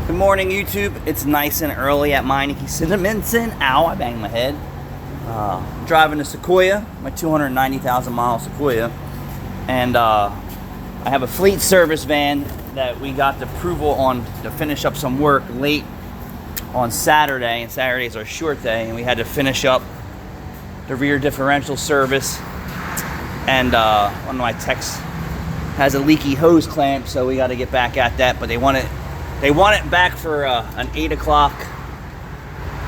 Good morning, YouTube. It's nice and early at Meineke Cinnamon. Ow, I banged my head. I'm driving a Sequoia, my 290,000 mile Sequoia. And I have a fleet service van that we got the approval on to finish up some work late on Saturday. And Saturday is our short day, and we had to finish up the rear differential service. And one of my techs has a leaky hose clamp, so we got to get back at that. But they want it back for an 8 o'clock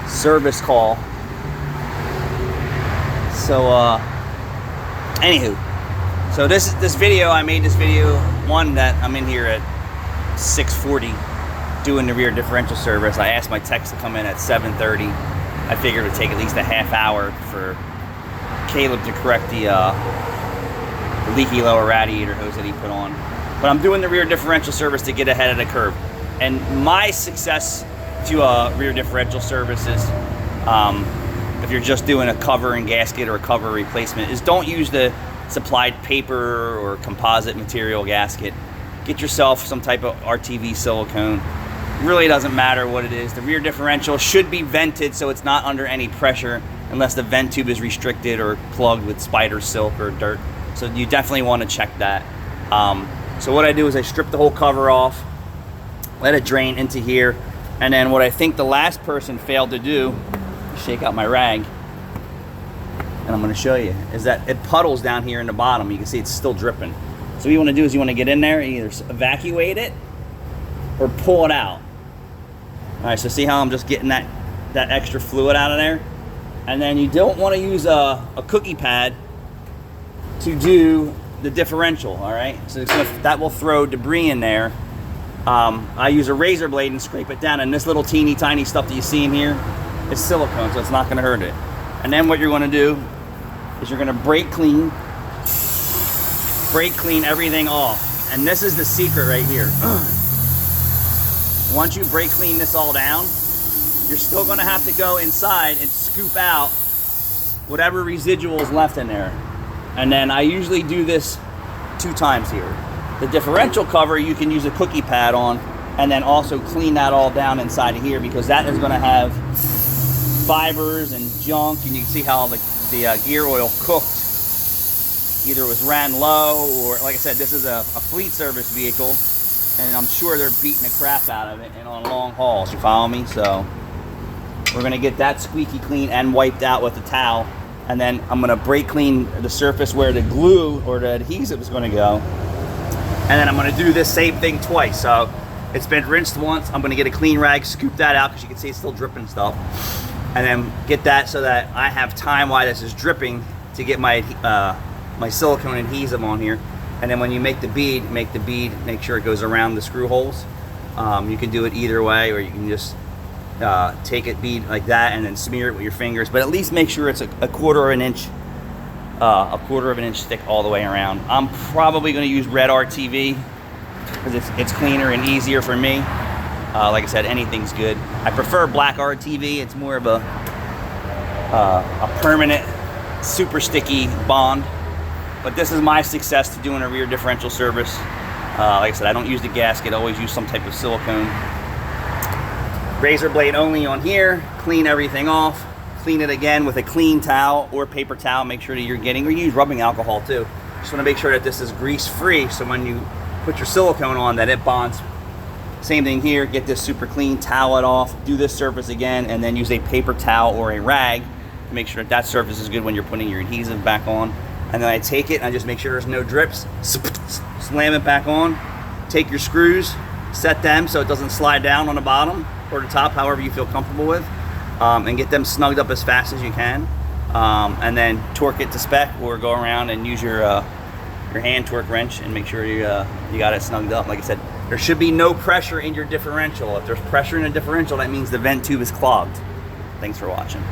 service call. So anywho, so this video, I made this video one that I'm in here at 6:40 doing the rear differential service. I asked my techs to come in at 7:30. I figured it would take at least a half hour for Caleb to correct the leaky lower radiator hose that he put on. But I'm doing the rear differential service to get ahead of the curve. And my success to rear differential services, if you're just doing a cover and gasket or a cover replacement, is don't use the supplied paper or composite material gasket. Get yourself some type of RTV silicone. Really doesn't matter what it is. The rear differential should be vented so it's not under any pressure unless the vent tube is restricted or plugged with spider silk or dirt. So you definitely want to check that. So what I do is I strip the whole cover off, let it drain into here, and then what I think the last person failed to do, shake out my rag, and I'm going to show you, is that it puddles down here in the bottom. You can see it's still dripping. So what you want to do is you want to get in there and either evacuate it or pull it out. All right, so see how I'm just getting that extra fluid out of there? And then you don't want to use a cookie pad to do the differential, all right? So that will throw debris in there. I use a razor blade and scrape it down, and this little teeny tiny stuff that you see in here is silicone, so it's not going to hurt it. And then what you're going to do is you're going to brake clean everything off. And this is the secret right here. Once you brake clean this all down, you're still going to have to go inside and scoop out whatever residual is left in there. And then I usually do this 2 times here. The differential cover you can use a cookie pad on, and then also clean that all down inside of here, because that is going to have fibers and junk, and you can see how the gear oil cooked. Either it was ran low, or like I said, this is a fleet service vehicle, and I'm sure they're beating the crap out of it and on long hauls, you follow me? So we're going to get that squeaky clean and wiped out with a towel, and then I'm going to brake clean the surface where the glue or the adhesive is going to go. And then I'm going to do this same thing twice. So it's been rinsed once. I'm going to get a clean rag, scoop that out because you can see it's still dripping stuff. And then get that so that I have time while this is dripping to get my my silicone adhesive on here. And then when you make the bead, make sure it goes around the screw holes. You can do it either way, or you can just take it bead like that and then smear it with your fingers. But at least make sure it's a quarter of an inch thick all the way around. I'm probably going to use red RTV because it's cleaner and easier for me. Like I said, anything's good. I prefer black RTV. It's more of a permanent, super sticky bond. But this is my success to doing a rear differential service. Like I said, I don't use the gasket. I always use some type of silicone. Razor blade only on here. Clean everything off. Clean it again with a clean towel or paper towel. Make sure that you're getting, or use rubbing alcohol too. Just want to make sure that this is grease free, so when you put your silicone on that it bonds. Same thing here, get this super clean, towel it off, do this surface again, and then use a paper towel or a rag to make sure that surface is good when you're putting your adhesive back on. And then I take it and I just make sure there's no drips, slam it back on, take your screws, set them so it doesn't slide down on the bottom or the top, however you feel comfortable with. And get them snugged up as fast as you can, and then torque it to spec, or go around and use your hand torque wrench and make sure you got it snugged up. Like I said, there should be no pressure in your differential. If there's pressure in a differential, that means the vent tube is clogged. Thanks for watching.